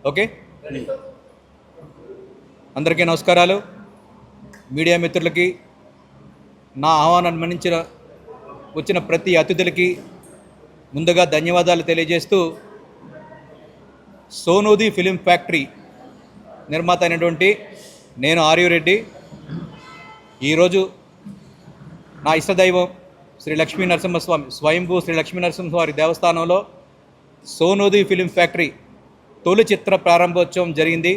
Okay, అందరికీ నమస్కారాలు. Media మిత్రులకి, నా ఆహ్వానాన్ని మన్నించిన వచ్చిన ప్రతి అతిథులకి ముందుగా ధన్యవాదాలు తెలియజేస్తూ, సోనూది ఫిలిం ఫ్యాక్టరీ నిర్మాత అయినటువంటి నేను ఆర్యురెడ్డి ఈరోజు నా ఇష్టదైవం శ్రీ లక్ష్మీ నరసింహస్వామి, స్వయంభూ శ్రీ లక్ష్మీ నరసింహస్వామి దేవస్థానంలో సోనూది ఫిలిం ఫ్యాక్టరీ తొలి చిత్ర ప్రారంభోత్సవం జరిగింది.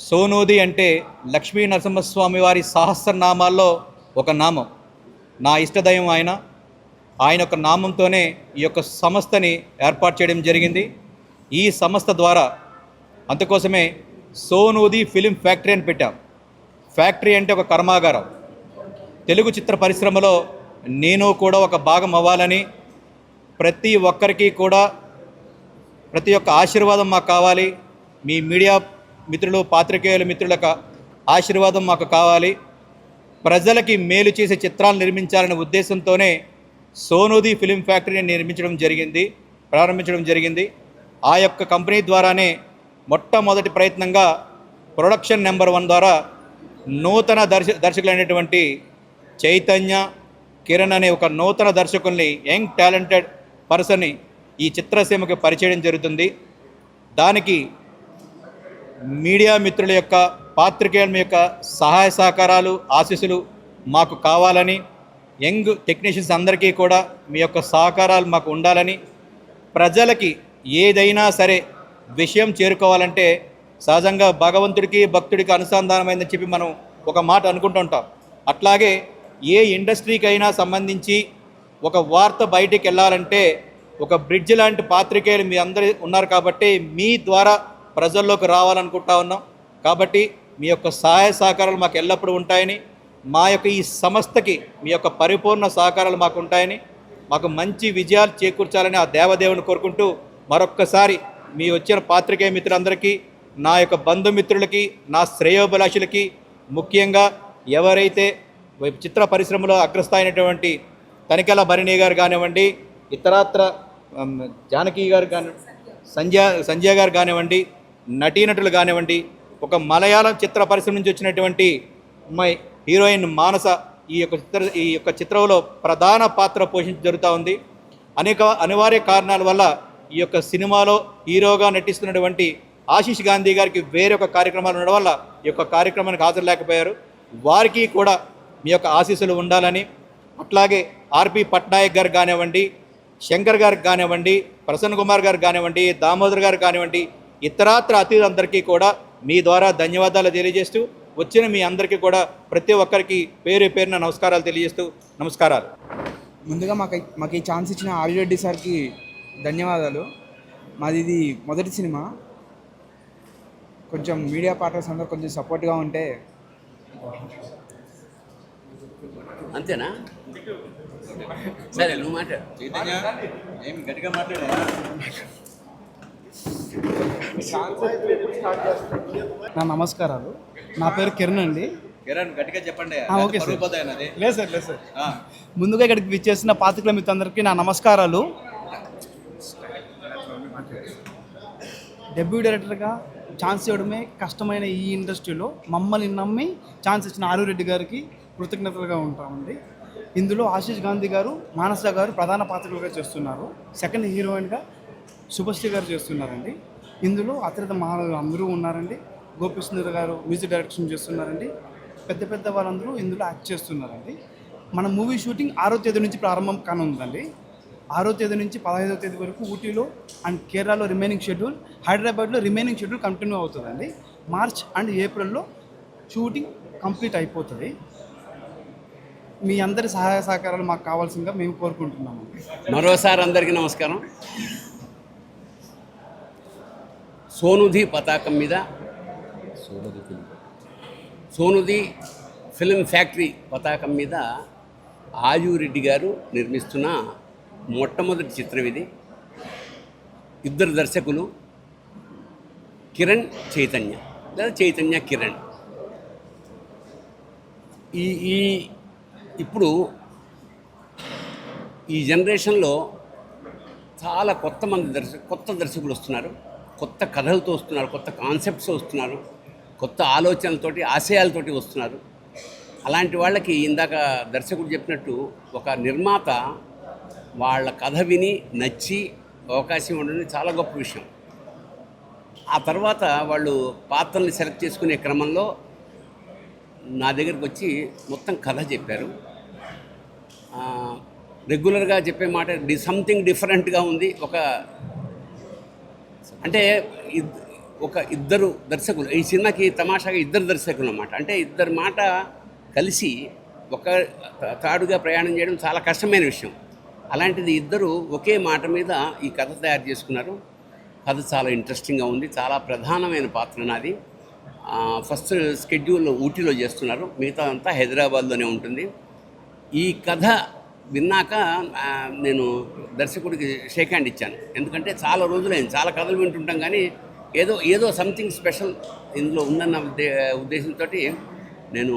సోనూది అంటే లక్ష్మీ నరసింహస్వామి వారి సహస్రనామాల్లో ఒక నామం. నా ఇష్టదైవం ఆయన యొక్క నామంతోనే ఈ యొక్క సంస్థని ఏర్పాటు చేయడం జరిగింది. ఈ సంస్థ ద్వారా అందుకోసమే సోనూది ఫిలిం ఫ్యాక్టరీ అని పెట్టాం. ఫ్యాక్టరీ అంటే ఒక కర్మాగారం. తెలుగు చిత్ర పరిశ్రమలో నేను కూడా ఒక భాగం అవ్వాలని, ప్రతి ఒక్కరికి కూడా ప్రతి ఒక్క ఆశీర్వాదం మాకు కావాలి. మీ మీడియా మిత్రులు, పాత్రికేయుల మిత్రుల ఆశీర్వాదం మాకు కావాలి. ప్రజలకి మేలు చేసే చిత్రాలు నిర్మించాలనే ఉద్దేశంతోనే సోనూది ఫిలిం ఫ్యాక్టరీని ప్రారంభించడం జరిగింది. ఆ యొక్క కంపెనీ ద్వారానే మొట్టమొదటి ప్రయత్నంగా ప్రొడక్షన్ నెంబర్ 1 ద్వారా నూతన దర్శకులైనటువంటి చైతన్య, కిరణ్ అనే ఒక నూతన దర్శకుల్ని, యంగ్ టాలెంటెడ్ పర్సన్ని ఈ చిత్రసీమకి పరిచయం జరుగుతుంది. దానికి మీడియా మిత్రుల యొక్క, పాత్రికేయుల యొక్క సహాయ సహకారాలు, ఆశీస్సులు మాకు కావాలని, యంగ్ టెక్నీషియన్స్ అందరికీ కూడా మీ యొక్క సహకారాలు మాకు ఉండాలని, ప్రజలకి ఏదైనా సరే విషయం చేరుకోవాలంటే సహజంగా భగవంతుడికి భక్తుడికి అనుసంధానమైందని చెప్పి మనం ఒక మాట అనుకుంటుంటాం. అట్లాగే ఏ ఇండస్ట్రీకి అయినా సంబంధించి ఒక వార్త బయటికి వెళ్ళాలంటే ఒక బ్రిడ్జ్ లాంటి పాత్రికేయులు మీ అందరూ ఉన్నారు కాబట్టి మీ ద్వారా ప్రజల్లోకి రావాలనుకుంటా ఉన్నాం. కాబట్టి మీ యొక్క సహాయ సహకారాలు మాకు ఎల్లప్పుడూ ఉంటాయని, మా యొక్క ఈ సంస్థకి మీ యొక్క పరిపూర్ణ సహకారాలు మాకు ఉంటాయని, మాకు మంచి విజయాలు చేకూర్చాలని ఆ దేవదేవుని కోరుకుంటూ మరొక్కసారి మీ వచ్చిన పాత్రికేయ మిత్రులందరికీ, నా యొక్క బంధుమిత్రులకి, నా శ్రేయోభిలాషులకి, ముఖ్యంగా ఎవరైతే చిత్ర పరిశ్రమలో అగ్రస్థాయినటువంటి తనికెల భరణి గారు కానివ్వండి, ఇతరత్ర జానకి గారు కానివ్వండి, సంజయ్ గారు కానివ్వండి, నటీనటులు కానివ్వండి, ఒక మలయాళం చిత్ర పరిశ్రమ నుంచి వచ్చినటువంటి అమ్మాయి హీరోయిన్ మానస ఈ యొక్క చిత్రంలో ప్రధాన పాత్ర పోషించి జరుగుతూ ఉంది. అనేక అనివార్య కారణాల వల్ల ఈ యొక్క సినిమాలో హీరోగా నటిస్తున్నటువంటి ఆశీష్ గాంధీ గారికి వేరొక కార్యక్రమాలు ఉండడం వల్ల ఈ యొక్క కార్యక్రమానికి హాజరులేకపోయారు. వారికి కూడా మీ యొక్క ఆశీస్సులు ఉండాలని, అట్లాగే ఆర్పి పట్నాయక్ గారు కానివ్వండి, శంకర్ గారికి కానివ్వండి, ప్రసన్న కుమార్ గారు కానివ్వండి, దామోదర్ గారు కానివ్వండి, ఇతరాత్ర అతిథులందరికీ కూడా మీ ద్వారా ధన్యవాదాలు తెలియజేస్తూ, వచ్చిన మీ అందరికీ కూడా ప్రతి ఒక్కరికి పేరు పేరున నమస్కారాలు తెలియజేస్తూ నమస్కారాలు. ముందుగా మాకు ఈ ఛాన్స్ ఇచ్చిన ఆర్యరెడ్డి సార్కి ధన్యవాదాలు. మాది ఇది మొదటి సినిమా. కొంచెం మీడియా పార్టనర్స్ అందరూ కొంచెం సపోర్ట్గా ఉంటే. అంతేనా? సరే, నువ్వు మాట్లాడు. గట్టిగా మాట్లాడా. నా నమస్కారాలు. నా పేరు కిరణ్ అండి. కిరణ్, గట్టిగా చెప్పండి. Okay sir. లేదు సార్. ముందుగా ఇక్కడికి విచ్చేసిన పాత్రికేయుల మిత్రులందరికీ నా నమస్కారాలు. డెబ్యూ డైరెక్టర్గా ఛాన్స్ ఇవ్వడమే కష్టమైన ఈ ఇండస్ట్రీలో మమ్మల్ని నమ్మి ఛాన్స్ ఇచ్చిన ఆర్యరెడ్డి గారికి కృతజ్ఞతలుగా ఉంటామండి. ఇందులో ఆశీష్ గాంధీ గారు, మానస గారు ప్రధాన పాత్రలుగా చేస్తున్నారు. సెకండ్ హీరోయిన్గా శుభశ్రీ గారు చేస్తున్నారండి. ఇందులో అతిరథ మహారాజులు అందరూ ఉన్నారండి. గోపిసుందర్ గారు మ్యూజిక్ డైరెక్షన్ చేస్తున్నారండి. పెద్ద వాళ్ళందరూ ఇందులో యాక్ట్ చేస్తున్నారండి. మన మూవీ షూటింగ్ 6వ తేదీ నుంచి ప్రారంభం కానుందండి. 6వ తేదీ నుంచి 15వ తేదీ వరకు ఊటీలో అండ్ కేరళలో రిమైనింగ్ షెడ్యూల్, హైదరాబాద్లో రిమైనింగ్ షెడ్యూల్ కంటిన్యూ అవుతుందండి. మార్చ్ అండ్ ఏప్రిల్లో షూటింగ్ కంప్లీట్ అయిపోతుంది. మీ అందరి సహాయ సహకారాలు మాకు కావాల్సిందిగా మేము కోరుకుంటున్నాము. మరోసారి అందరికీ నమస్కారం. సోనుధి పతాకం మీద సోనుధి ఫిల్మ్ ఫ్యాక్టరీ పతాకం మీద ఆయురెడ్డి గారు నిర్మిస్తున్న మొట్టమొదటి చిత్రం ఇది. ఇద్దరు దర్శకులు, కిరణ్ చైతన్య లేదా చైతన్య కిరణ్. ఈ ఇప్పుడు ఈ జనరేషన్లో చాలా కొత్త దర్శకులు వస్తున్నారు, కొత్త కథలతో వస్తున్నారు, కొత్త కాన్సెప్ట్స్ వస్తున్నారు, కొత్త ఆలోచనలతోటి, ఆశయాలతోటి వస్తున్నారు. అలాంటి వాళ్ళకి ఇందాక దర్శకుడు చెప్పినట్టు ఒక నిర్మాత వాళ్ళ కథ విని నచ్చి అవకాశం ఉండడం చాలా గొప్ప విషయం. ఆ తర్వాత వాళ్ళు పాత్రల్ని సెలెక్ట్ చేసుకునే క్రమంలో నా దగ్గరికి వచ్చి మొత్తం కథ చెప్పారు. రెగ్యులర్గా చెప్పే మాట సంథింగ్ డిఫరెంట్గా ఉంది. ఒక ఇద్దరు దర్శకులు, ఈ సినిమాకి తమాషాగా ఇద్దరు దర్శకులు అన్నమాట. అంటే ఇద్దరు మాట కలిసి ఒక తాడుగా ప్రయాణం చేయడం చాలా కష్టమైన విషయం. అలాంటిది ఇద్దరు ఒకే మాట మీద ఈ కథ తయారు చేసుకున్నారు. కథ చాలా ఇంట్రెస్టింగ్గా ఉంది. చాలా ప్రధానమైన పాత్ర నాది. ఫస్ట్ స్కెడ్యూల్ ఊటీలో చేస్తున్నారు, మిగతా అంతా హైదరాబాద్లోనే ఉంటుంది. ఈ కథ విన్నాక నేను దర్శకుడికి షేక్ హ్యాండ్ ఇచ్చాను. ఎందుకంటే చాలా రోజులైంది, చాలా కథలు వింటుంటాం, కానీ ఏదో సంథింగ్ స్పెషల్ ఇందులో ఉందన్న ఉద్దేశంతో నేను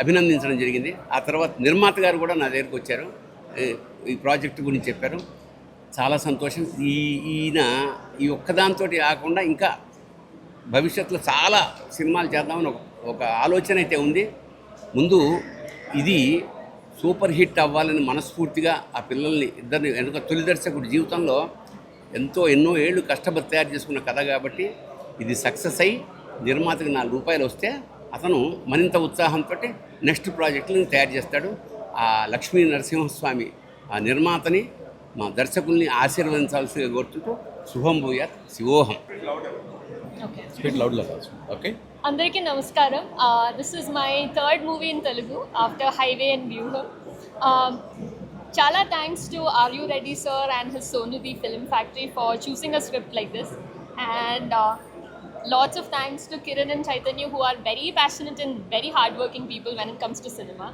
అభినందించడం జరిగింది. ఆ తర్వాత నిర్మాత గారు కూడా నా దగ్గరికి వచ్చారు, ఈ ప్రాజెక్ట్ గురించి చెప్పారు. చాలా సంతోషం. ఈయన ఈ ఒక్కదాంతో కాకుండా ఇంకా భవిష్యత్తులో చాలా సినిమాలు చేద్దామని ఒక ఆలోచన అయితే ఉంది. ముందు ఇది సూపర్ హిట్ అవ్వాలని మనస్ఫూర్తిగా ఆ పిల్లల్ని ఇద్దరిని, ఎందుకంటే తొలి దర్శకుడి జీవితంలో ఎన్నో ఏళ్ళు కష్టపడి తయారు చేసుకున్న కథ కాబట్టి ఇది సక్సెస్ అయ్యి నిర్మాతకి ₹4 వస్తే అతను మరింత ఉత్సాహంతో నెక్స్ట్ ప్రాజెక్టులను తయారు చేస్తాడు. ఆ లక్ష్మీ నరసింహస్వామి ఆ నిర్మాతని, మా దర్శకుల్ని ఆశీర్వదించాల్సిగా కోరుతుంటూ శుభం భూయాత్, శివోహం. ఓకే, అందరికీ నమస్కారం. This is my third movie in Telugu after highway and వ్యూహం. Chala thanks to Are You Ready Sir and his Sonudi Film Factory for choosing a script like this. And lots of thanks to Kiran and Chaitanya, who are very passionate and very hardworking people when it comes to cinema.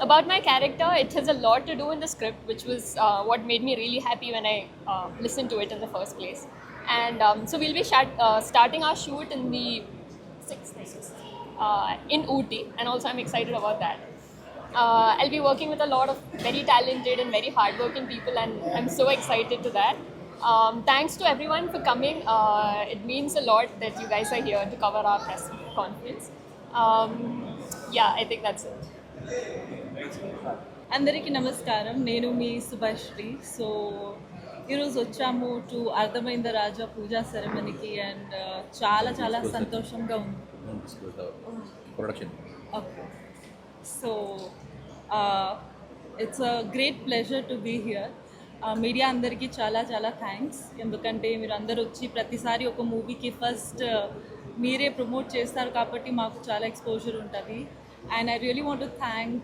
About my character, it has a lot to do in the script, which was what made me really happy when I listened to it in the first place. And so we'll be starting our shoot in the 6th in Ooty, and also I'm excited about that. I'll be working with a lot of very talented and very hardworking people, and I'm so excited to that. Thanks to everyone for coming. It means a lot that you guys are here to cover our press conference. Yeah, I think that's it. అందరికీ నమస్కారం. నేను మీ Subhashri. So ఈరోజు వచ్చాము to అర్థమైంద Raja Pooja సెరమనీకి and చాలా చాలా సంతోషంగా ఉంది. Okay, so it's a great pleasure to be here. Media అందరికీ చాలా చాలా థ్యాంక్స్, ఎందుకంటే మీరు అందరు వచ్చి ప్రతిసారి ఒక మూవీకి ఫస్ట్ మీరే ప్రమోట్ చేస్తారు కాబట్టి మాకు చాలా ఎక్స్పోజర్ ఉంటుంది. And I really want to thank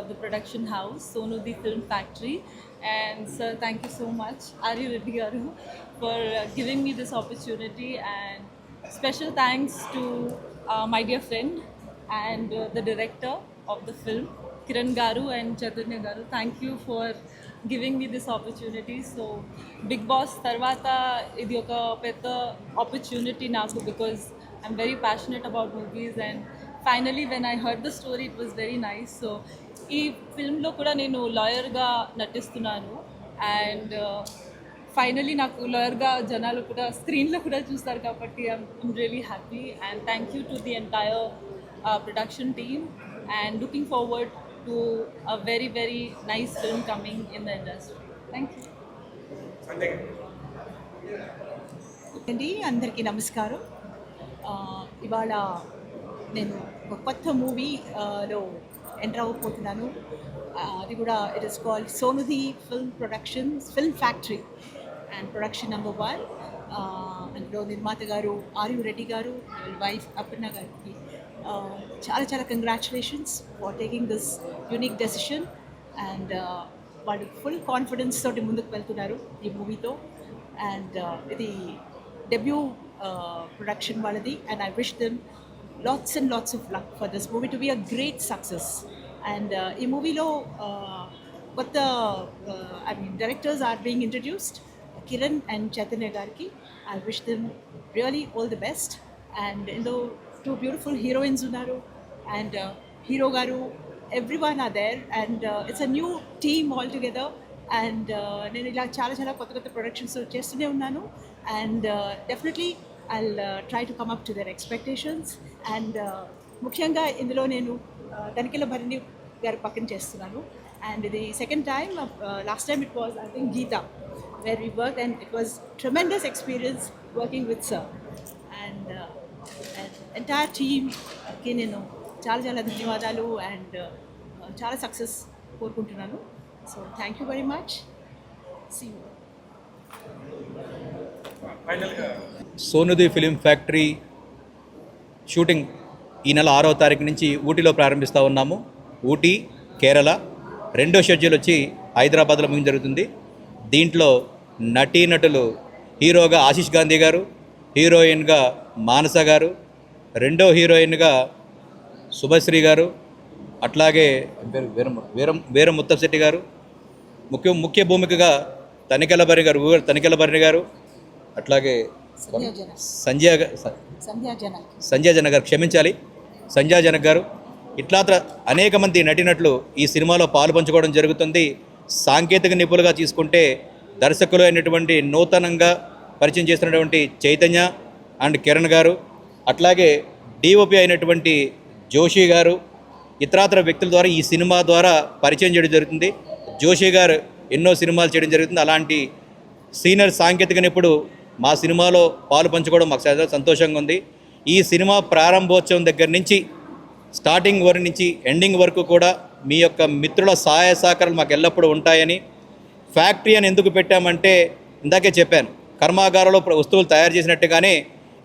the production house, Sonudi Film Factory. And sir, thank you so much, Ari Reddy Garu, for giving me this opportunity. And special thanks to my dear friend and the director of the film, Kiran Garu and Chaitanya Garu. Thank you for giving me this opportunity. So, Big Boss Tarvata, idi oka pedda opportunity naku, because I'm very passionate about movies, and finally when I heard the story it was very nice. So ఈ ఫిల్మ్లో కూడా నేను లాయర్గా నటిస్తున్నాను, and finally నాకు లాయర్గా జనాలు కూడా స్క్రీన్లో కూడా చూస్తారు కాబట్టి I'm really happy. And thank you to the entire production team, and looking forward to a very very nice film coming in the industry. Thank you అండి. అందరికీ నమస్కారం. ఇవాళ నేను ఒక కొత్త మూవీలో ఎంటర్ అవ్వబోతున్నాను. అది కూడా it is called Sonudi film productions film factory and production number 1. అందులో నిర్మాత గారు ఆర్ యు రెడ్డి గారు, వైఫ్ అపర్ణ గారికి చాలా చాలా congratulations for taking this unique decision. And వాళ్ళు ఫుల్ కాన్ఫిడెన్స్ తోటి ముందుకు వెళ్తున్నారు ఈ మూవీతో. అండ్ ఇది డెబ్యూ ప్రొడక్షన్ వాళ్ళది, and I wish them lots and lots of luck for this movie to be a great success. And ee movie lo what the directors are being introduced, Kiran and Chaitanya gariki. I wish them really all the best. And in the two beautiful heroines unnaru, and hero garu, everyone are there, and it's a new team altogether. And nenu ila chaala chaala kotta kotta productions chestune unnanu, and definitely I'll try to come up to their expectations. And ముఖ్యంగా ఇందులో నేను తనికెళ్ళ భరణి గారి పక్కన చేస్తున్నాను. And ఇది second time. Last time it was I think Geetha where we work, and it was tremendous experience working with sir. And entire టీమ్కి నేను చాలా చాలా ధన్యవాదాలు, అండ్ చాలా సక్సెస్ కోరుకుంటున్నాను. So thank you very much. See you. Sonudi film factory shooting ఈ నెల 6వ తారీఖు నుంచి ఊటీలో ప్రారంభిస్తూ ఉన్నాము. ఊటీ, కేరళ. రెండో షెడ్యూల్ వచ్చి హైదరాబాద్లో ముగింపు జరుగుతుంది. దీంట్లో నటీనటులు హీరోగా ఆశీష్ గాంధీ గారు, హీరోయిన్గా మానస గారు, రెండో హీరోయిన్గా శుభశ్రీ గారు, అట్లాగే వీర ముత్తశెట్టి గారు, ముఖ్య భూమికగా తనికెళ్ళ భరణి గారు, అట్లాగే సంధ్యా జనక్ గారు, క్షమించాలి, సంధ్యా జనక్ గారు. ఇట్లా అనేక మంది నటినట్లు ఈ సినిమాలో పాలు పంచుకోవడం జరుగుతుంది. సాంకేతిక నిపుణులుగా తీసుకుంటే దర్శకులు అయినటువంటి నూతనంగా పరిచయం చేస్తున్నటువంటి చైతన్య అండ్ కిరణ్ గారు, అట్లాగే డిఓపి అయినటువంటి జోషి గారు, ఇతరాతర వ్యక్తుల ద్వారా ఈ సినిమా ద్వారా పరిచయం చేయడం జరుగుతుంది. జోషి గారు ఎన్నో సినిమాలు చేయడం జరుగుతుంది. అలాంటి సీనియర్ సాంకేతిక నిపుణుడు మా సినిమాలో పాలు పంచుకోవడం మాకు చాలా సంతోషంగా ఉంది. ఈ సినిమా ప్రారంభోత్సవం దగ్గర నుంచి స్టార్టింగ్ వరకు నుంచి ఎండింగ్ వరకు కూడా మీ యొక్క మిత్రుల సహాయ సహకారాలు మాకు ఎల్లప్పుడూ ఉంటాయని. ఫ్యాక్టరీ అని ఎందుకు పెట్టామంటే ఇందాకే చెప్పాను, కర్మాగారంలో వస్తువులు తయారు చేసినట్టుగానే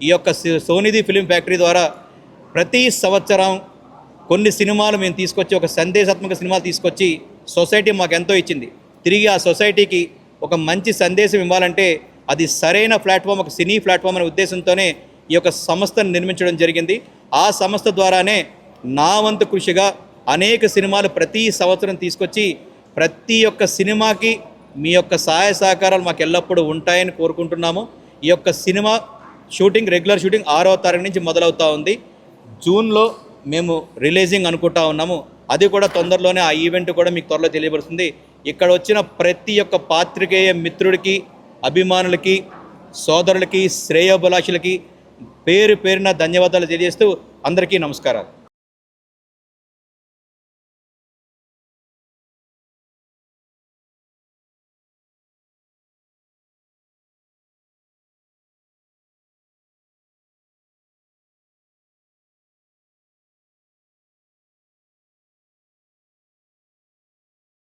ఈ యొక్క సోనిది ఫిలిం ఫ్యాక్టరీ ద్వారా ప్రతి సంవత్సరం కొన్ని సినిమాలు మేము తీసుకొచ్చి, ఒక సందేశాత్మక సినిమాలు తీసుకొచ్చి సొసైటీ మాకు ఎంతో ఇచ్చింది. తిరిగి ఆ సొసైటీకి ఒక మంచి సందేశం ఇవ్వాలంటే అది సరైన ప్లాట్ఫామ్, ఒక సినీ ప్లాట్ఫామ్ అనే ఉద్దేశంతోనే ఈ యొక్క సంస్థను నిర్మించడం జరిగింది. ఆ సంస్థ ద్వారానే నా వంతు కృషిగా అనేక సినిమాలు ప్రతి సంవత్సరం తీసుకొచ్చి ప్రతి ఒక్క సినిమాకి మీ యొక్క సహాయ సహకారాలు మాకు ఎల్లప్పుడూ ఉంటాయని కోరుకుంటున్నాము. ఈ యొక్క సినిమా షూటింగ్, రెగ్యులర్ షూటింగ్ 6వ తారీఖు నుంచి మొదలవుతూ ఉంది. జూన్లో మేము రిలీజింగ్ అనుకుంటా ఉన్నాము. అది కూడా తొందరలోనే, ఆ ఈవెంట్ కూడా మీకు త్వరలో తెలియబడుతుంది. ఇక్కడ వచ్చిన ప్రతి ఒక్క పాత్రికేయ మిత్రుడికి, అభిమానులకి, సోదరులకి, శ్రేయోభిలాషులకి పేరు పేరున ధన్యవాదాలు తెలియజేస్తూ అందరికీ నమస్కారాలు.